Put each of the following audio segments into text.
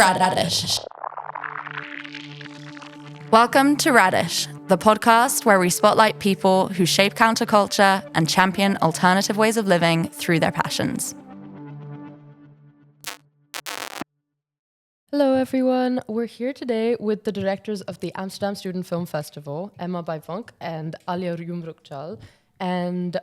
Rad-Ish. Welcome to Rad-Ish, the podcast where we spotlight people who shape counterculture and champion alternative ways of living through their passions. Hello everyone, we're here today with the directors of the Amsterdam Student Film Festival, Emma Byvanck and Alya Yumrukcal. And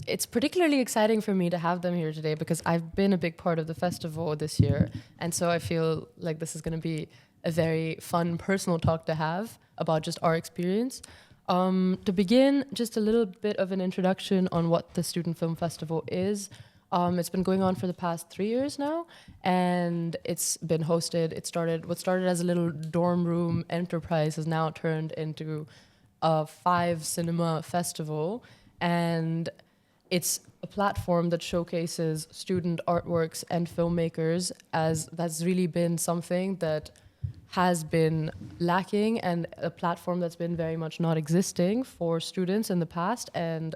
it's particularly exciting for me to have them here today because I've been a big part of the festival this year. And so I feel like this is going to be a very fun personal talk to have about just our experience. To begin, just a little bit of an introduction on what the Student Film Festival is. It's been going on for the past 3 years now, and it's been hosted. What started as a little dorm room enterprise has now turned into a 5-cinema festival. And it's a platform that showcases student artworks and filmmakers, as that's really been something that has been lacking and a platform that's been very much not existing for students in the past. And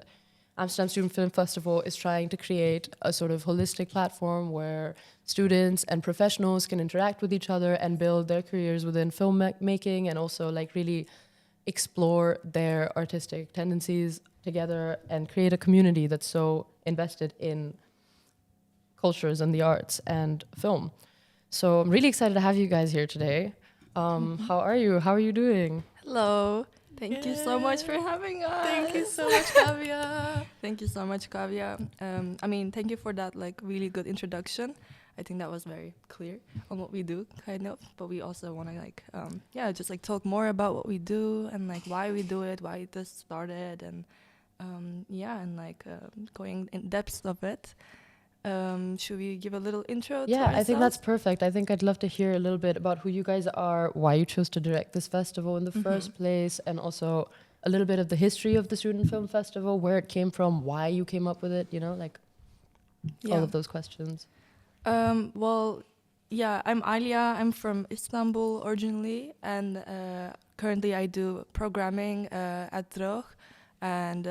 Amsterdam Student Film Festival is trying to create a sort of holistic platform where students and professionals can interact with each other and build their careers within filmmaking and also like really explore their artistic tendencies together and create a community that's so invested in cultures and the arts and film. So I'm really excited to have you guys here today. How are you? How are you doing? Hello. Thank you so much for having us. Thank you so much, Kavya. Thank you so much, Kavya. Thank you for that really good introduction. I think that was very clear on what we do, kind of. But we also want to talk more about what we do and why we do it, why this started, and going in depth of it. Should we give a little intro to ourselves? I think that's perfect. I think I'd love to hear a little bit about who you guys are, why you chose to direct this festival in the first place, and also a little bit of the history of the Student Film Festival, where it came from, why you came up with it, all of those questions. I'm Alya. I'm from Istanbul originally, and currently I do programming at Droog. And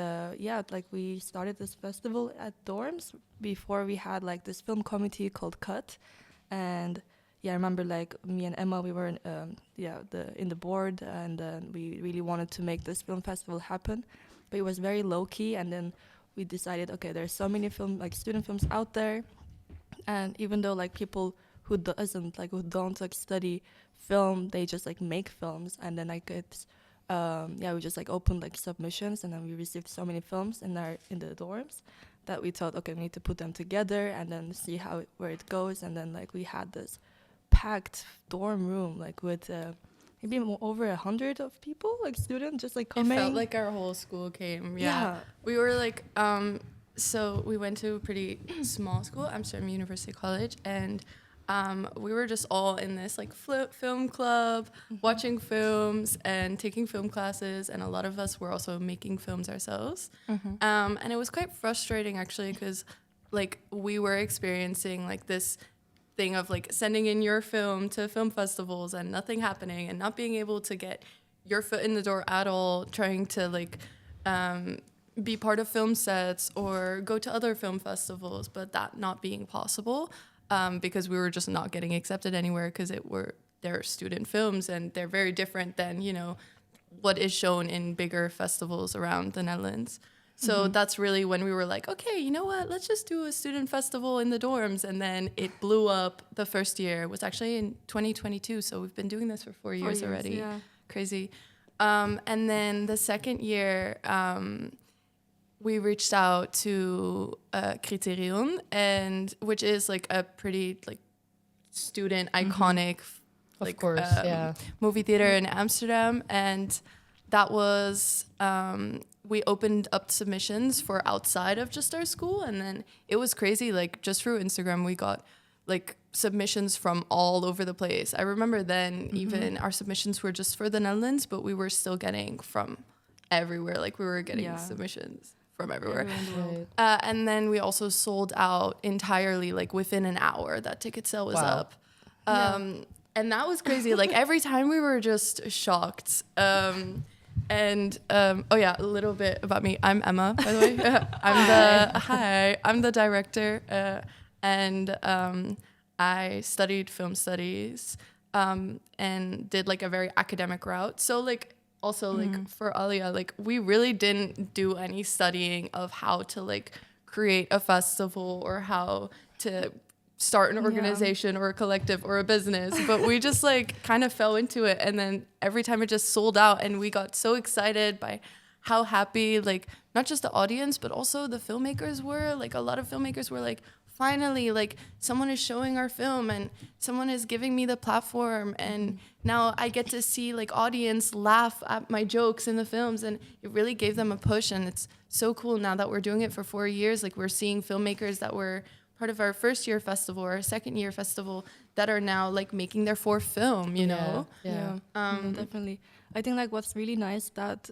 we started this festival at dorms. Before we had this film committee called Cut, and I remember me and Emma, we were in the board, and we really wanted to make this film festival happen, but it was very low key. And then we decided, okay, there's so many student films out there, and even though people who don't study film, they just make films, and then we just opened submissions, and then we received so many films in the dorms that we thought, okay, we need to put them together and then see where it goes. And then we had this packed dorm room with maybe over 100 of people, students just coming. It felt like our whole school came. Yeah. We were so we went to a pretty small school, Amsterdam University College, and we were just all in this film club, watching films and taking film classes, and a lot of us were also making films ourselves. And it was quite frustrating actually, because we were experiencing this thing of sending in your film to film festivals and nothing happening, and not being able to get your foot in the door at all, trying to be part of film sets or go to other film festivals, but that not being possible. Because we were just not getting accepted anywhere, because they're student films and they're very different than what is shown in bigger festivals around the Netherlands. So that's really when we were okay, you know what, let's just do a student festival in the dorms. And then it blew up the first year. It was actually in 2022, so we've been doing this for 4 years already. Yeah. Crazy. And then the second year, we reached out to Criterion, which is a pretty student iconic movie theater in Amsterdam, and that was we opened up submissions for outside of just our school, and then it was crazy. Just through Instagram, we got submissions from all over the place. I remember then even our submissions were just for the Netherlands, but we were still getting from everywhere. We were getting submissions from everywhere. And then we also sold out entirely, within an hour. That ticket sale was up. And that was crazy. Every time we were just shocked. A little bit about me. I'm Emma, by the way. I'm the director. And I studied film studies and did like a very academic route. So like also like for Alya, like we really didn't do any studying of how to like create a festival or how to start an organization or a collective or a business, but we just like kind of fell into it. And then every time it just sold out, and we got so excited by how happy, like not just the audience, but also the filmmakers were. Like a lot of filmmakers were like, finally, like someone is showing our film and someone is giving me the platform, and now I get to see like audience laugh at my jokes in the films, and it really gave them a push. And it's so cool now that we're doing it for 4 years. Like we're seeing filmmakers that were part of our first year festival or our second year festival that are now like making their fourth film, you know? Definitely. I think like what's really nice that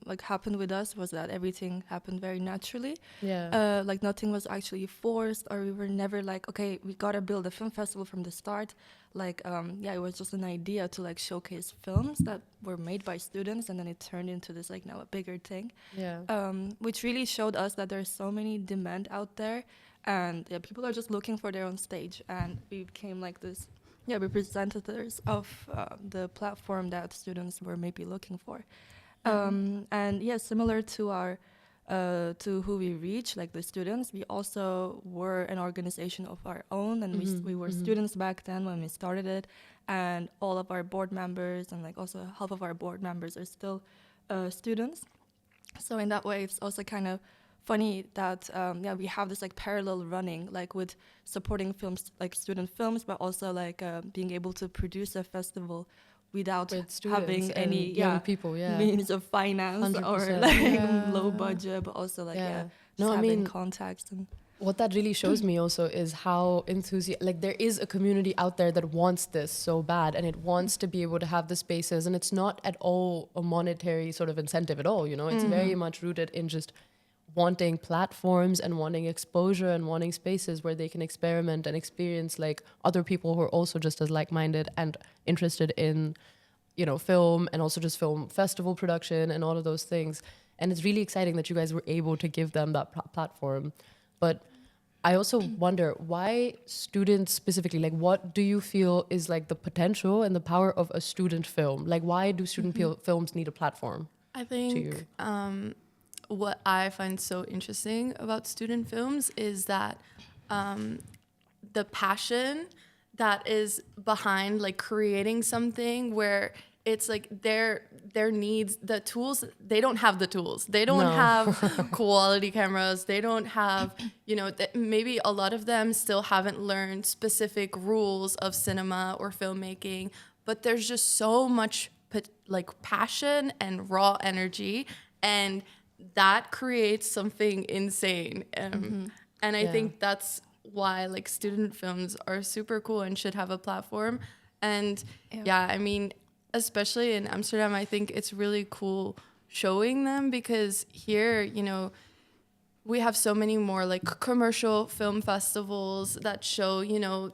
like happened with us was that everything happened very naturally. Like nothing was actually forced, or we were never like, okay, we gotta build a film festival from the start. Like it was just an idea to like showcase films that were made by students, and then it turned into this like now a bigger thing. Which really showed us that there's so many demand out there, and people are just looking for their own stage, and we became like this representatives of the platform that students were maybe looking for. And similar to our to who we reach, like the students, we also were an organization of our own, and we were students back then when we started it, and all of our board members and like also half of our board members are still students. So in that way, it's also kind of funny that we have this like parallel running, like with supporting films, like student films, but also like being able to produce a festival without having any young people, means of finance or like low budget, but also like having contacts. And what that really shows me also is how like there is a community out there that wants this so bad, and it wants to be able to have the spaces, and it's not at all a monetary sort of incentive at all, you know. It's very much rooted in just wanting platforms and wanting exposure and wanting spaces where they can experiment and experience like other people who are also just as like-minded and interested in, you know, film, and also just film festival production and all of those things. And it's really exciting that you guys were able to give them that platform. But I also wonder, why students specifically? Like, what do you feel is like the potential and the power of a student film? Like, why do student films need a platform? I think what I find so interesting about student films is that the passion that is behind like creating something where it's like their needs, the tools, they don't have the tools. They don't have quality cameras. They don't have, you know, maybe a lot of them still haven't learned specific rules of cinema or filmmaking, but there's just so much like passion and raw energy, and that creates something insane. And I think that's why like student films are super cool and should have a platform. And I mean, especially in Amsterdam, I think it's really cool showing them, because here, you know, we have so many more like commercial film festivals that show, you know,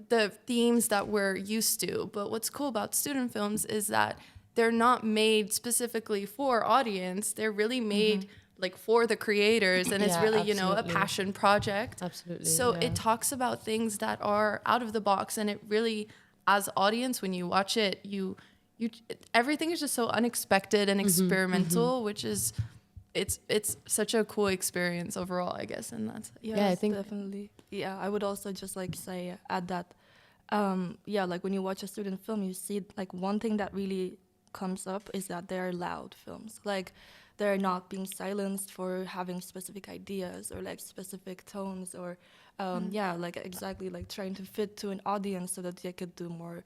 the themes that we're used to. But what's cool about student films is that they're not made specifically for audience. They're really made like for the creators, and it's really, you know, a passion project. So it talks about things that are out of the box, and it really, as audience, when you watch it, you everything is just so unexpected and experimental, which is it's such a cool experience overall, I guess. And that's I think definitely. Yeah, I would also just like say add that like when you watch a student film, you see like one thing that really comes up is that they're loud films. Like they're not being silenced for having specific ideas or like specific tones or like exactly like trying to fit to an audience so that they could do more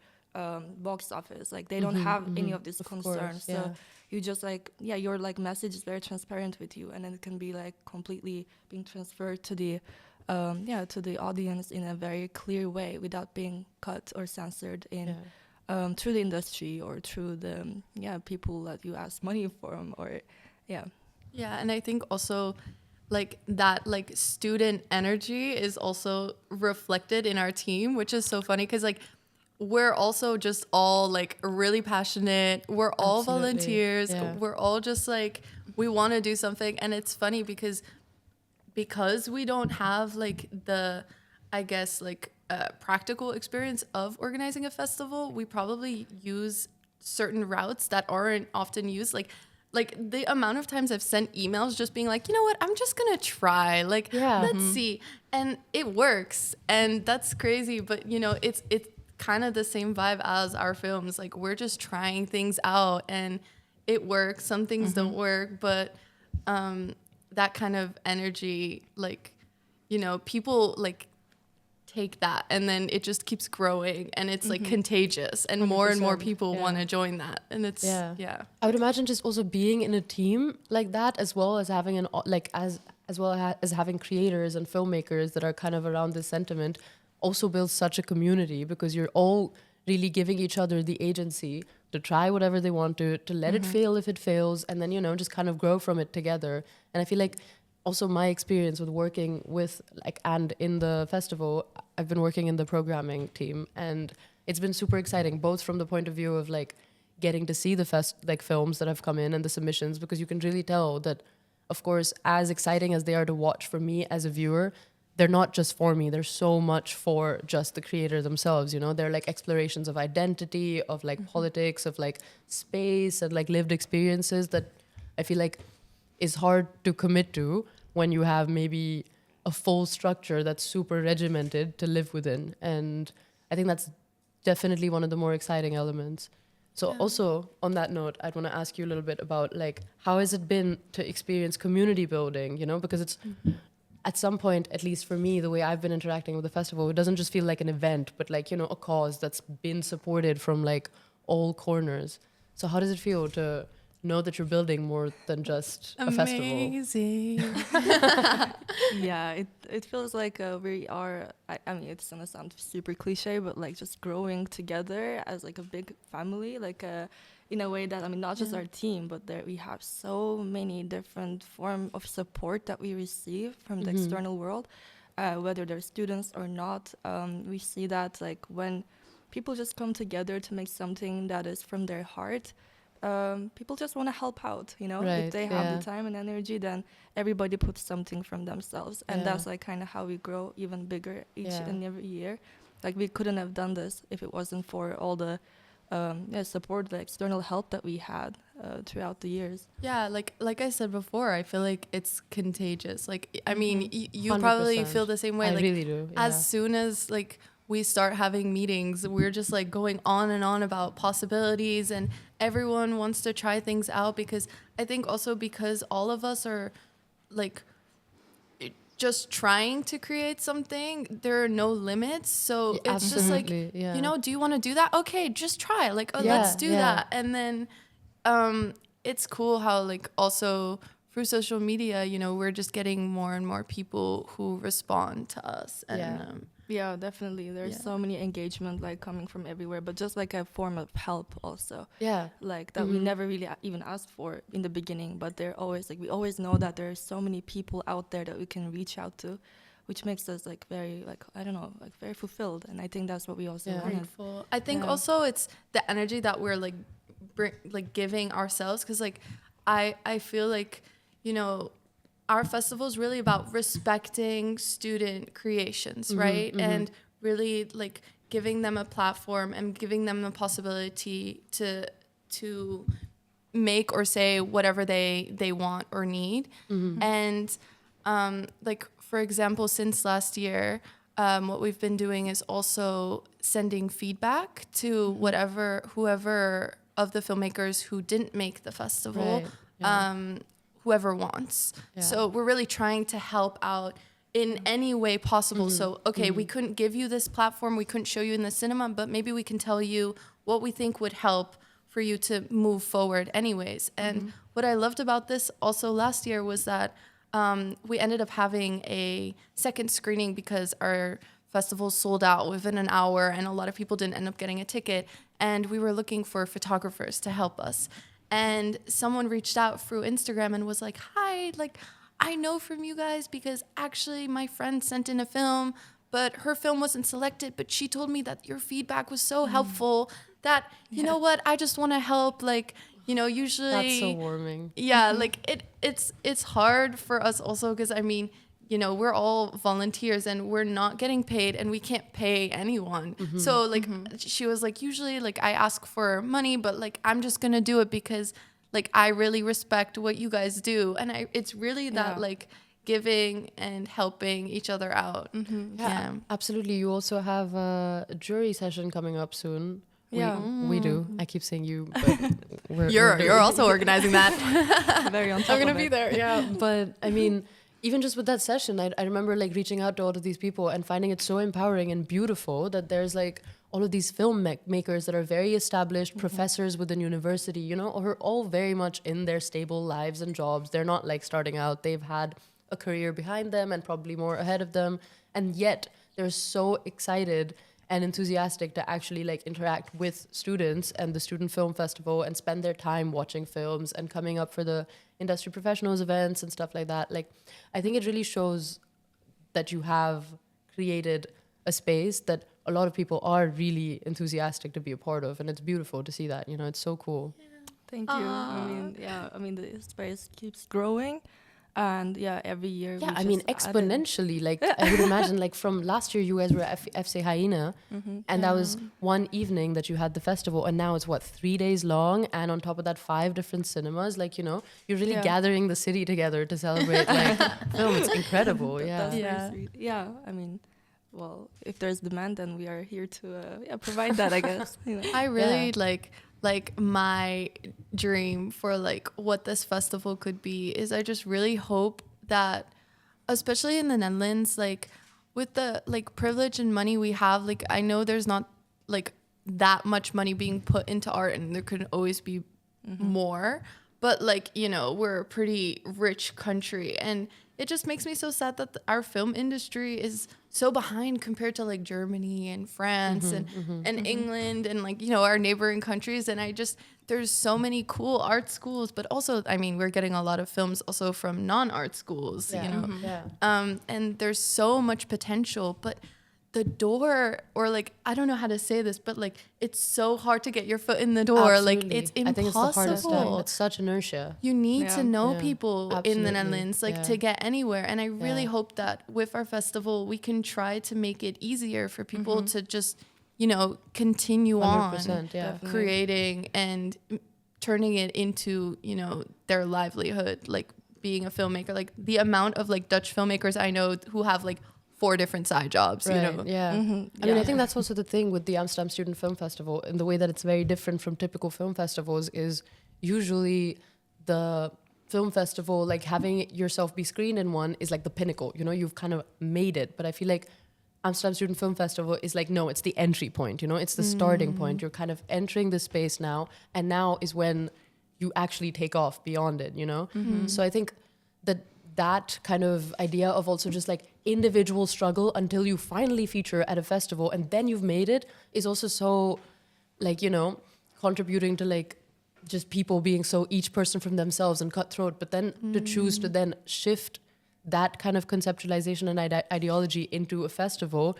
box office. Like they don't have any of these concerns. So you just like your like message is very transparent with you, and then it can be like completely being transferred to the to the audience in a very clear way without being cut or censored in through the industry or through the people that you ask money from or and I think also like that like student energy is also reflected in our team, which is so funny because like we're also just all like really passionate. We're all volunteers. We're all just like, we want to do something. And it's funny because we don't have like the, I guess like practical experience of organizing a festival, we probably use certain routes that aren't often used. Like the amount of times I've sent emails just being like, you know what, I'm just gonna try. Like, let's see. And it works. And that's crazy. But, you know, it's kind of the same vibe as our films. Like, we're just trying things out and it works. Some things don't work, but that kind of energy, like, you know, people like take that and then it just keeps growing and it's like contagious and more people want to join that. And it's, I would imagine just also being in a team like that, as well as having as well as having creators and filmmakers that are kind of around this sentiment, also builds such a community, because you're all really giving each other the agency to try whatever they want to let it fail if it fails, and then, you know, just kind of grow from it together. And I feel like also my experience with working with and in the festival, I've been working in the programming team, and it's been super exciting, both from the point of view of like getting to see the films that have come in and the submissions, because you can really tell that, of course, as exciting as they are to watch for me as a viewer, they're not just for me. They're so much for just the creator themselves, you know? They're like explorations of identity, of like politics, of like space and like lived experiences that I feel like is hard to commit to when you have maybe a full structure that's super regimented to live within. And I think that's definitely one of the more exciting elements. So also on that note, I'd want to ask you a little bit about like, how has it been to experience community building, you know? Because it's at some point, at least for me, the way I've been interacting with the festival, it doesn't just feel like an event, but like, you know, a cause that's been supported from like all corners. So how does it feel to know that you're building more than just a festival? Amazing. Yeah, it feels like we are, I mean, it's gonna sound super cliche, but like just growing together as like a big family, like in a way that, I mean, not just our team, but there we have so many different form of support that we receive from the external world, whether they're students or not. We see that like when people just come together to make something that is from their heart, people just want to help out, you know. If they have the time and energy, then everybody puts something from themselves, and that's like kind of how we grow even bigger each and every year. Like, we couldn't have done this if it wasn't for all the support, the external help that we had throughout the years. Yeah, like I said before, I feel like it's contagious. Like, I mean, you probably feel the same way. I like, really do. Yeah. As soon as like we start having meetings, we're just like going on and on about possibilities, and everyone wants to try things out, because I think also because all of us are like just trying to create something, there are no limits. So it's just like, you know, do you want to do that? Okay, just try. Like, let's do that. And then it's cool how like also through social media, you know, we're just getting more and more people who respond to us. And yeah, definitely. There's so many engagement like coming from everywhere, but just like a form of help also. Yeah. Like that we never really even asked for in the beginning, but they're always like, we always know that there are so many people out there that we can reach out to, which makes us like very like, I don't know, like very fulfilled. And I think that's what we also grateful. I think also it's the energy that we're like giving ourselves, because like I feel like, you know, our festival is really about respecting student creations, right? And really like giving them a platform and giving them the possibility to make or say whatever they want or need. And like, for example, since last year, what we've been doing is also sending feedback to whoever of the filmmakers who didn't make the festival. Whoever wants. So we're really trying to help out in any way possible. So, okay, we couldn't give you this platform, we couldn't show you in the cinema, but maybe we can tell you what we think would help for you to move forward anyways. And what I loved about this also last year was that we ended up having a second screening, because our festival sold out within an hour and a lot of people didn't end up getting a ticket. And we were looking for photographers to help us. And someone reached out through Instagram and was like, hi, like, I know from you guys because actually my friend sent in a film, but her film wasn't selected, but she told me that your feedback was so helpful that, you know what, I just want to help. Like, you know, usually... That's so warming. Yeah, like it's hard for us also, because I mean, you know, we're all volunteers and we're not getting paid and we can't pay anyone. So like she was like, usually like I ask for money, but like I'm just gonna do it because like I really respect what you guys do. And it's really that like giving and helping each other out. Yeah, absolutely. You also have a jury session coming up soon. We do. I keep saying you, but You're also organizing that. Very on top I'm gonna of be it. there. Yeah, but I mean, even just with that session, I remember like reaching out to all of these people and finding it so empowering and beautiful that there's like all of these film makers that are very established, professors within university, you know, or all very much in their stable lives and jobs. They're not like starting out. They've had a career behind them and probably more ahead of them, and yet they're so excited and enthusiastic to actually like interact with students and the Student Film Festival and spend their time watching films and coming up for the industry professionals events and stuff like that. Like, I think it really shows that you have created a space that a lot of people are really enthusiastic to be a part of, and it's beautiful to see that, you know, it's so cool. Thank you. I mean, the space keeps growing. And every year. Yeah, I mean, exponentially. Like, I would imagine, like, from last year, you guys were at FC Hyena, and that was one evening that you had the festival, and now it's 3 days long, and on top of that, 5 different cinemas. Like, you know, you're really gathering the city together to celebrate like film. It's incredible. That's very sweet. Yeah, I mean, well, if there's demand, then we are here to provide that, I guess. You know. I really like my dream for like what this festival could be is I just really hope that, especially in the Netherlands, like with the like privilege and money we have, like I know there's not like that much money being put into art and there could always be more, but like, you know, we're a pretty rich country and it just makes me so sad that our film industry is so behind compared to like Germany and France and England and like, you know, our neighboring countries. And there's so many cool art schools, but also, I mean, we're getting a lot of films also from non-art schools, you know, and there's so much potential, but the door, or like, I don't know how to say this, but like, it's so hard to get your foot in the door. Absolutely. Like it's impossible. I think it's the hardest thing. It's such inertia. You need to know people Absolutely. in the Netherlands, like to get anywhere. And I really hope that with our festival, we can try to make it easier for people to just, you know, continue on creating and turning it into, you know, their livelihood, like being a filmmaker. Like the amount of like Dutch filmmakers I know who have like 4 different side jobs, you know? Yeah. I mean, I think that's also the thing with the Amsterdam Student Film Festival, in the way that it's very different from typical film festivals, is usually the film festival, like having yourself be screened in one is like the pinnacle, you know, you've kind of made it. But I feel like Amsterdam Student Film Festival is like, no, it's the entry point, you know, it's the starting point. You're kind of entering the space now, and now is when you actually take off beyond it, you know? So I think that kind of idea of also just like individual struggle until you finally feature at a festival and then you've made it is also so like, you know, contributing to like just people being so each person from themselves and cutthroat, but then to choose to then shift that kind of conceptualization and ideology into a festival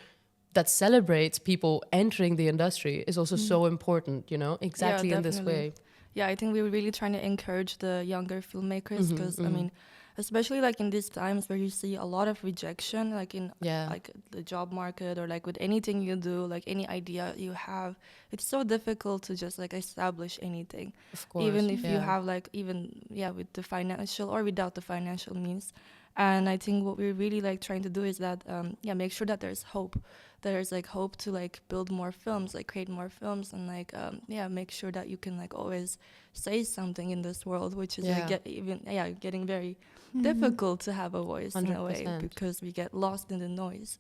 that celebrates people entering the industry is also so important, you know, exactly in this way. Yeah, I think we were really trying to encourage the younger filmmakers because, I mean, especially like in these times where you see a lot of rejection, like in like the job market or like with anything you do, like any idea you have, it's so difficult to just like establish anything. Of course, even if you have like with the financial or without the financial means. And I think what we're really like trying to do is that make sure that there's hope. There's like hope to like build more films, like create more films, and like make sure that you can like always say something in this world, which is like getting very difficult to have a voice 100%. In a way because we get lost in the noise.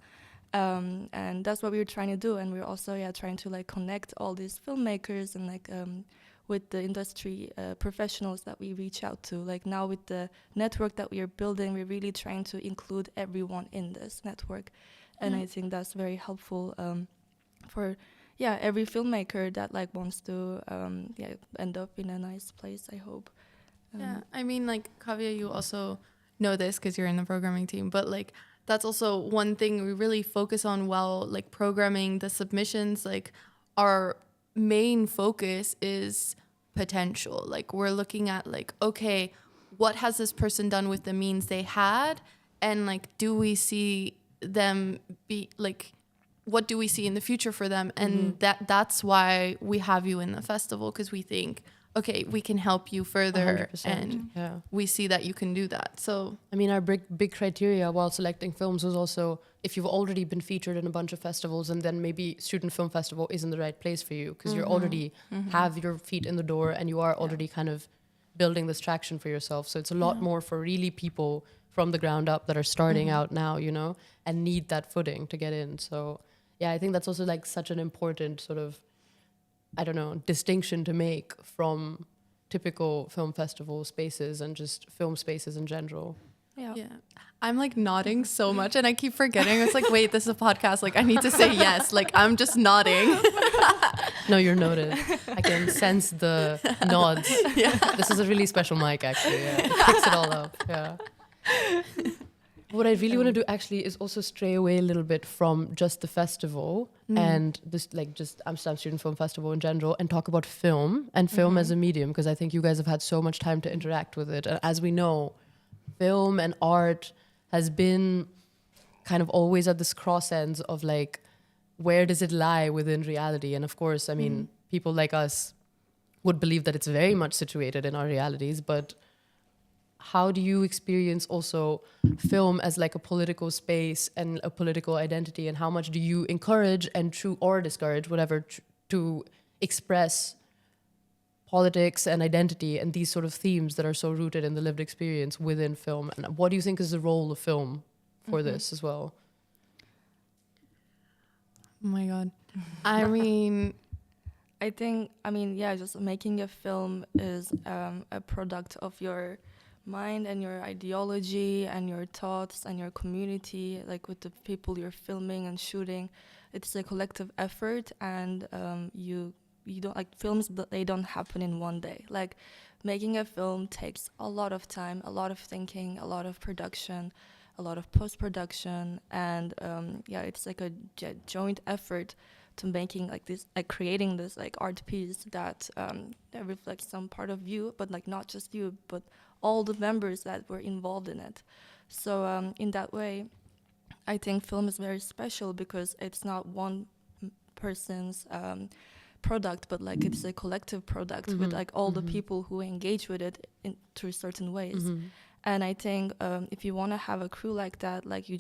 And that's what we were trying to do, and we're also trying to like connect all these filmmakers and like with the industry professionals that we reach out to. Like now with the network that we are building, we're really trying to include everyone in this network. And I think that's very helpful for every filmmaker that like wants to end up in a nice place, I hope. I mean, like, Kavya, you also know this because you're in the programming team, but like that's also one thing we really focus on while like programming the submissions. Like our main focus is potential. Like we're looking at like, okay, what has this person done with the means they had? and like, do we see them be like, what do we see in the future for them? And that's why we have you in the festival, because we think, okay, we can help you further, 100%, and we see that you can do that. So I mean, our big criteria while selecting films was also if you've already been featured in a bunch of festivals, and then maybe Student Film Festival isn't the right place for you because you're already have your feet in the door and you are already kind of building this traction for yourself. So it's a lot more for really people from the ground up that are starting out now, you know, and need that footing to get in. So yeah, I think that's also like such an important sort of, I don't know, distinction to make from typical film festival spaces and just film spaces in general. yeah. I'm like nodding so much and I keep forgetting. It's like, wait, this is a podcast. Like I need to say yes. Like I'm just nodding. No, you're noted. I can sense the nods. Yeah. This is a really special mic, actually. Yeah. It picks it all up. Yeah. What I really want to do actually is also stray away a little bit from just the festival and this, like, just Amsterdam Student Film Festival in general, and talk about film and film as a medium, because I think you guys have had so much time to interact with it. And as we know, film and art has been kind of always at this cross ends of like, where does it lie within reality? And of course, I mean, people like us would believe that it's very much situated in our realities, but how do you experience also film as like a political space and a political identity, and how much do you encourage and or discourage, whatever, to express politics and identity and these sort of themes that are so rooted in the lived experience within film? And what do you think is the role of film for this as well? Oh my God. I mean, just making a film is a product of your mind and your ideology and your thoughts and your community, like with the people you're filming and shooting. It's a collective effort, and you don't, like, films, they don't happen in one day. Like making a film takes a lot of time, a lot of thinking, a lot of production, a lot of post-production, and it's like a joint effort to making like this, like creating this like art piece that reflects some part of you, but like not just you, but all the members that were involved in it. So in that way, I think film is very special because it's not one person's product, but like it's a collective product with like all the people who engage with it through certain ways. And I think if you want to have a crew like that, like you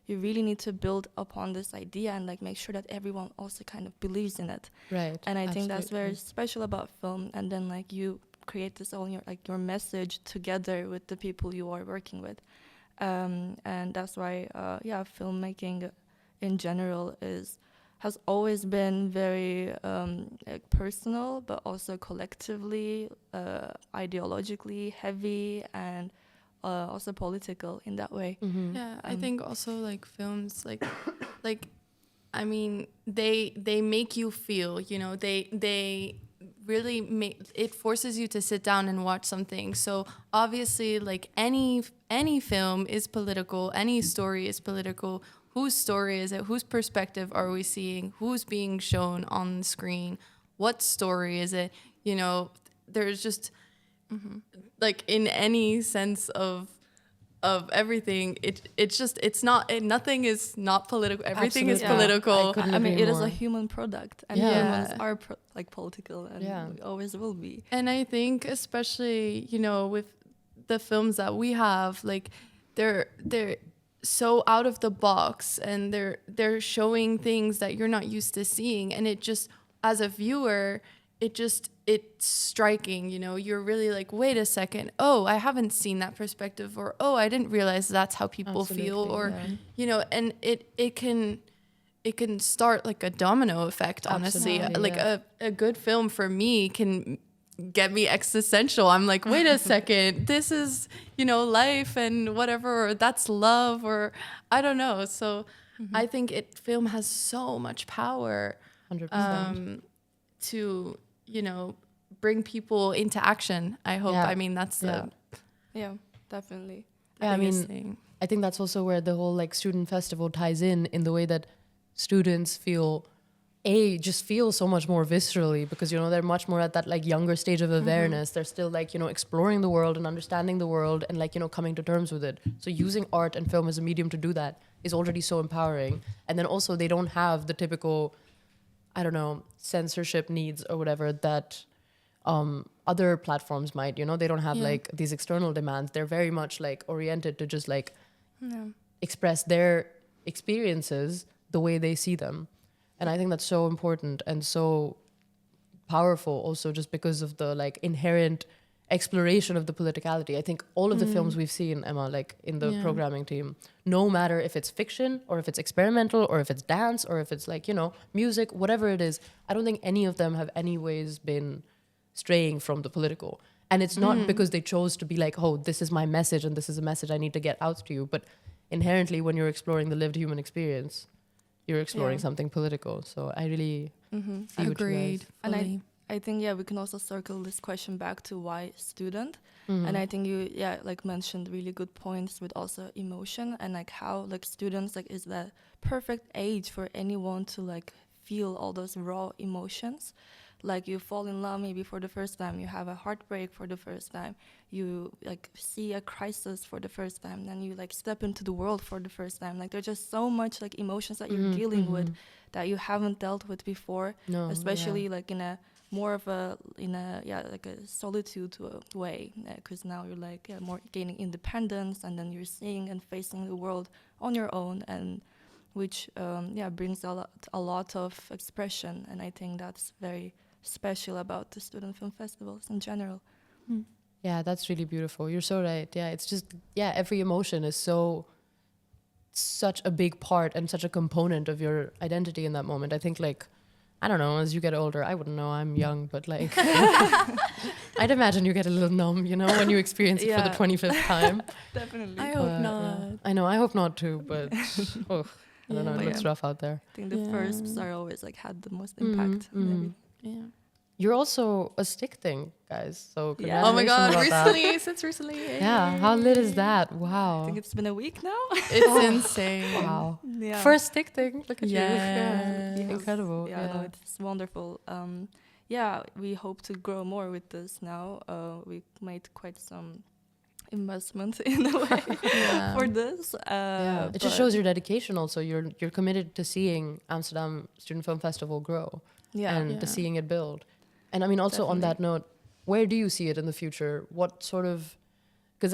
really need to build upon this idea and like make sure that everyone also kind of believes in it. Right. And I think that's very special about film. And then like you create this all your message together with the people you are working with. And that's why filmmaking in general has always been very personal, but also collectively, ideologically heavy, and also political in that way. Yeah, I think also like films, like I mean, they make you feel, you know, they really it forces you to sit down and watch something. So obviously, like any film is political, any story is political. Whose story is it? Whose perspective are we seeing? Who's being shown on the screen? What story is it? You know, there's just like in any sense of everything, nothing is not political. Everything is political. It is a human product, and humans are political, and we always will be. And I think especially, you know, with the films that we have, like they're so out of the box, and they're showing things that you're not used to seeing, and it just, as a viewer, it's striking, you know. You're really like, wait a second, oh, I haven't seen that perspective, or oh, I didn't realize that's how people feel, or you know, and it can start like a domino effect, honestly. Like a good film for me can get me existential. I'm like, wait a second, this is, you know, life and whatever, or that's love, or I don't know. So I think film has so much power 100%. to, you know, bring people into action, I hope. I mean, that's the definitely. Yeah, I mean, thing. I think that's also where the whole like student festival ties in the way that students feel just feel so much more viscerally, because, you know, they're much more at that like younger stage of awareness. They're still like, you know, exploring the world and understanding the world and like, you know, coming to terms with it. So using art and film as a medium to do that is already so empowering. And then also they don't have the typical, I don't know, censorship needs or whatever that other platforms might, you know. They don't have like these external demands. They're very much like oriented to just like express their experiences the way they see them. And I think that's so important and so powerful also, just because of the like inherent exploration of the politicality. I think all of the films we've seen, Emma, like in the programming team, no matter if it's fiction or if it's experimental or if it's dance or if it's like, you know, music, whatever it is, I don't think any of them have anyways been straying from the political. And it's not because they chose to be like, oh, this is my message and this is a message I need to get out to you. But inherently, when you're exploring the lived human experience, you're exploring something political. So I really see Agreed. And I think, we can also circle this question back to why student. And I think you, like mentioned really good points with also emotion and like how like students like is the perfect age for anyone to like feel all those raw emotions. Like you fall in love maybe for the first time, you have a heartbreak for the first time, you like see a crisis for the first time, then you like step into the world for the first time. Like there's just so much like emotions that you're dealing with that you haven't dealt with before, especially like in a more of a like a solitude way, because now you're like more gaining independence, and then you're seeing and facing the world on your own, and which brings a lot of expression. And I think that's very special about the student film festivals in general. Yeah, that's really beautiful. You're so right. Yeah, it's just, every emotion is such a big part and such a component of your identity in that moment. I think like, I don't know, as you get older, I wouldn't know, I'm young, but like, I'd imagine you get a little numb, you know, when you experience it for the 25th time. Definitely. I hope not. I know, I hope not too, but I don't know, it looks rough out there. I think the firsts are always like had the most impact. You're also a stick thing, guys. So Oh my god, congratulations since recently. Yeah, how lit is that? Wow. I think it's been a week now. It's insane. Wow. Yeah. First stick thing. Look at you. Yes. Incredible. No, it's wonderful. We hope to grow more with this now. We made quite some investment in a way for this. It just shows your dedication also. You're committed to seeing Amsterdam Student Film Festival grow and to seeing it build. And I mean, also on that note, where do you see it in the future? What sort of, because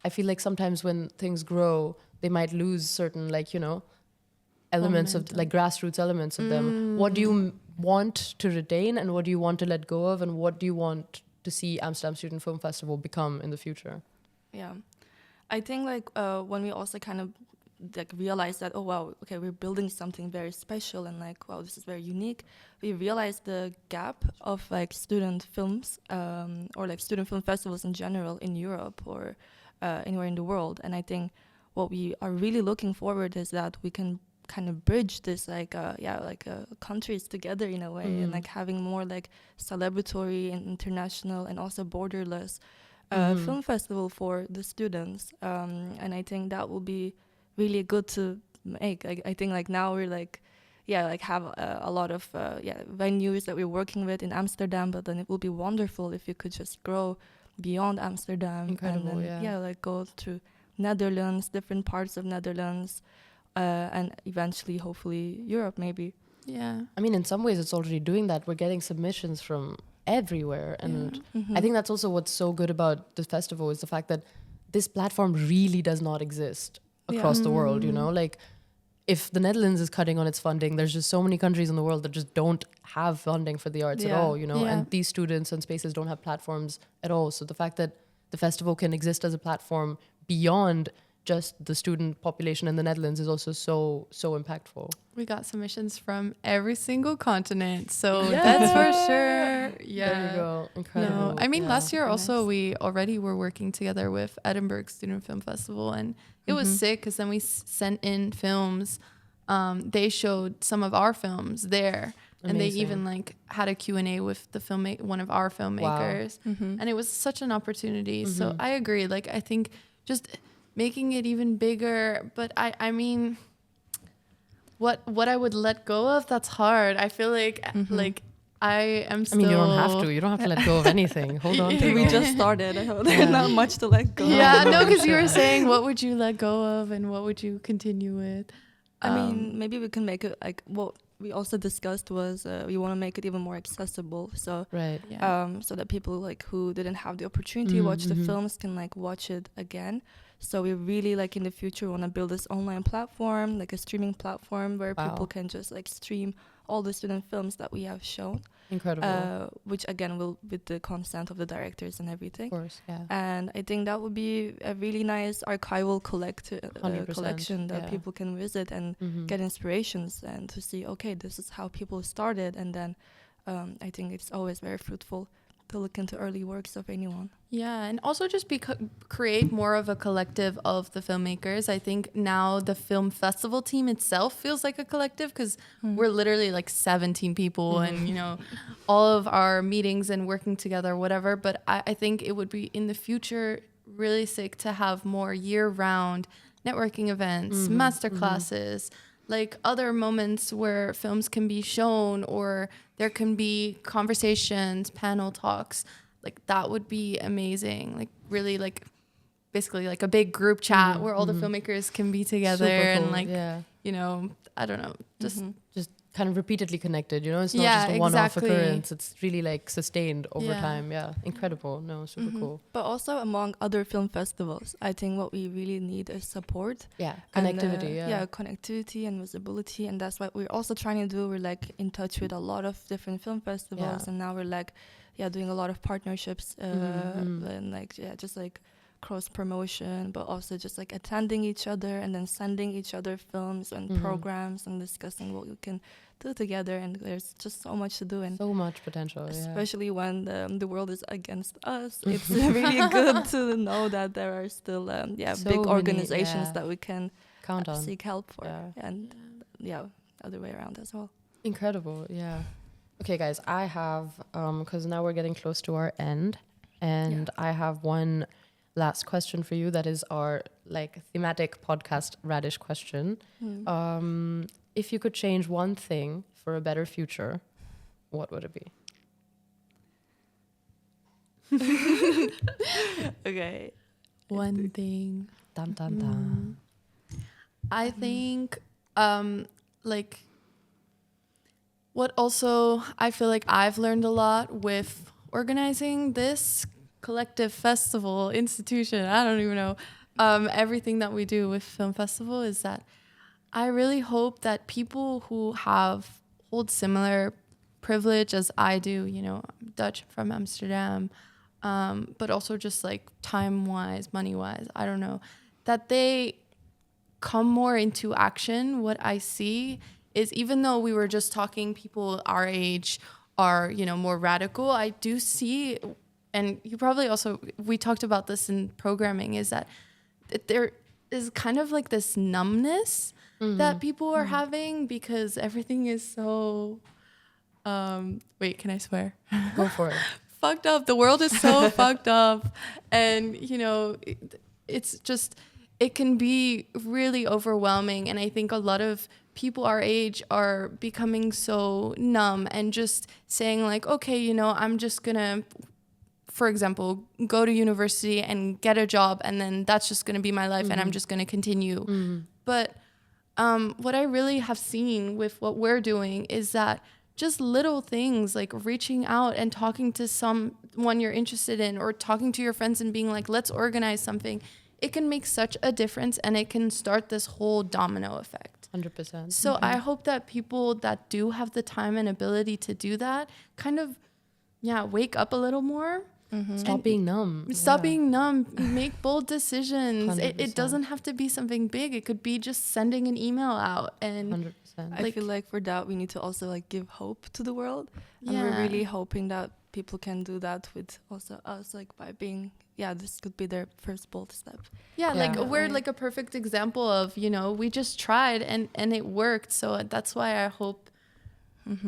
I feel like sometimes when things grow, they might lose certain, like, you know, elements of like grassroots elements of them. What do you want to retain and what do you want to let go of, and what do you want to see Amsterdam Student Film Festival become in the future? Yeah, I think like when we also kind of like realize that, oh wow, okay, we're building something very special and like, wow, this is very unique. We realize the gap of like student films or like student film festivals in general in Europe or anywhere in the world. And I think what we are really looking forward is that we can kind of bridge this countries together in a way, and like having more like celebratory and international and also borderless film festival for the students. And I think that will be really good to make. I think like now we're like have a lot of venues that we're working with in Amsterdam, but then it will be wonderful if you could just grow beyond Amsterdam. Incredible, and then, like go to Netherlands, different parts of Netherlands, and eventually hopefully Europe maybe. Yeah, I mean, in some ways it's already doing that. We're getting submissions from everywhere, and I think that's also what's so good about the festival is the fact that this platform really does not exist across the world, you know, like if the Netherlands is cutting on its funding, there's just so many countries in the world that just don't have funding for the arts at all, you know, and these students and spaces don't have platforms at all. So the fact that the festival can exist as a platform beyond just the student population in the Netherlands is also so impactful. We got submissions from every single continent, so that's for sure. Yeah, there you go. Incredible. No, I mean, last year also we already were working together with Edinburgh Student Film Festival, and it was sick because then we sent in films. They showed some of our films there. Amazing. And they even like had a Q&A with the one of our filmmakers. Wow. And it was such an opportunity. So I agree. Like, I think just making it even bigger, but I mean, what I would let go of, that's hard. I feel like I am still... I mean, you don't have to. You don't have to let go of anything. Hold on to We it. just started. There's not much to let go. Yeah, no, because you were saying what would you let go of and what would you continue with? I mean, maybe we can make it like what we also discussed was we want to make it even more accessible. So Right. Yeah. so that people like who didn't have the opportunity to watch the films can like watch it again. So we really like in the future want to build this online platform, like a streaming platform where people can just like stream all the student films that we have shown. Incredible. Which again will with the consent of the directors and everything. Of course, yeah. And I think that would be a really nice archival 100%, collection that people can visit and get inspirations and to see, okay, this is how people started. And then I think it's always very fruitful to look into early works of anyone. Yeah, and also just create more of a collective of the filmmakers. I think now the film festival team itself feels like a collective because we're literally like 17 people and, you know, all of our meetings and working together, whatever. But I think it would be in the future really sick to have more year-round networking events, masterclasses, like other moments where films can be shown or there can be conversations, panel talks. Like that would be amazing. Like really like basically like a big group chat where all the filmmakers can be together. Super cool, And like, you know, I don't know, just kind of repeatedly connected, you know? It's not just a one-off exactly. occurrence. It's really like sustained over time. Yeah, incredible. No, super cool. But also among other film festivals, I think what we really need is support. Yeah, And, connectivity. connectivity and visibility. And that's what we're also trying to do. We're like in touch with a lot of different film festivals. And now we're like, doing a lot of partnerships and like, just like cross promotion, but also just like attending each other and then sending each other films and programs and discussing what we can do together. And there's just so much to do, and so much potential, especially when the world is against us. It's really good to know that there are still so big many, organizations that we can count on, seek help for, and other way around as well. Incredible. Okay, guys, I have because now we're getting close to our end, and I have one last question for you that is our like thematic podcast Rad-Ish question. If you could change one thing for a better future, what would it be? Okay. one thing. Dun, dun, dun. I think like what also I feel like I've learned a lot with organizing this collective festival institution, I don't even know, everything that we do with film festival is that I really hope that people who hold similar privilege as I do, you know, I'm Dutch from Amsterdam, but also just like time-wise, money-wise, I don't know, that they come more into action. What I see is even though we were just talking people our age are, you know, more radical, I do see, and you probably also, we talked about this in programming, is that there is kind of like this numbness that people are having because everything is so, wait, can I swear? Go for it. Fucked up. The world is so fucked up. And, you know, it's just, it can be really overwhelming. And I think a lot of people our age are becoming so numb and just saying like, okay, you know, I'm just gonna, for example, go to university and get a job, and then that's just gonna be my life, and I'm just gonna continue. But what I really have seen with what we're doing is that just little things like reaching out and talking to someone you're interested in, or talking to your friends and being like, let's organize something. It can make such a difference, and it can start this whole domino effect. 100%. So I hope that people that do have the time and ability to do that kind of, wake up a little more. Stop being numb. Stop being numb. Make bold decisions. 100%. It doesn't have to be something big. It could be just sending an email out. And 100%. I feel like for that we need to also like give hope to the world, and we're really hoping that people can do that with also us, like by being this could be their first bold step. Like we're like a perfect example of, you know, we just tried and it worked. So that's why I hope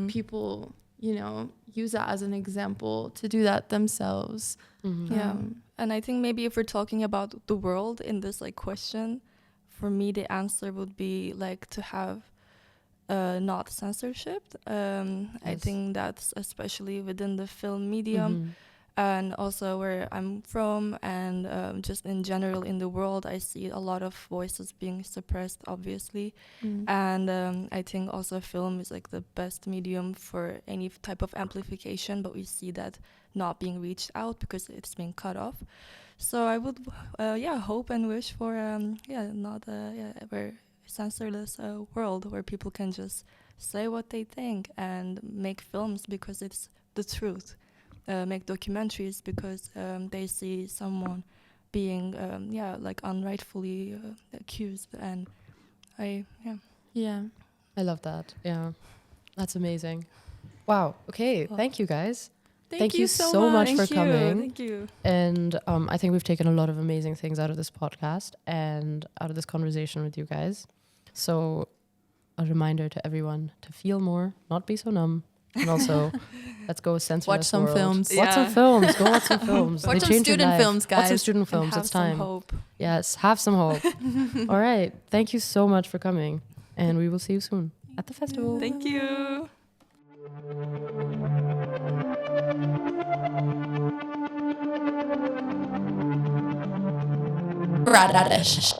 people, you know, use that as an example to do that themselves. And I think maybe if we're talking about the world in this like question, for me the answer would be like to have not censorship. I think that's especially within the film medium. And also where I'm from, and just in general in the world, I see a lot of voices being suppressed, obviously. And I think also film is like the best medium for any type of amplification, but we see that not being reached out because it's been cut off. So I would, hope and wish for, not a very censorless world where people can just say what they think and make films because it's the truth. Make documentaries because they see someone being, unrightfully accused. And I love that. Yeah, that's amazing. Wow. Okay. Well, thank you guys. Thank you so much for coming. Thank you. And I think we've taken a lot of amazing things out of this podcast and out of this conversation with you guys. So a reminder to everyone to feel more, not be so numb. And also, let's go censorless Watch some world. films. Watch some films. Go watch some films. Watch They some change your student life. films, guys. Watch some student And films. have It's time. some hope. Yes, have some hope. All right. Thank you so much for coming. And we will see you soon at the festival. Thank you. Rad-Ish.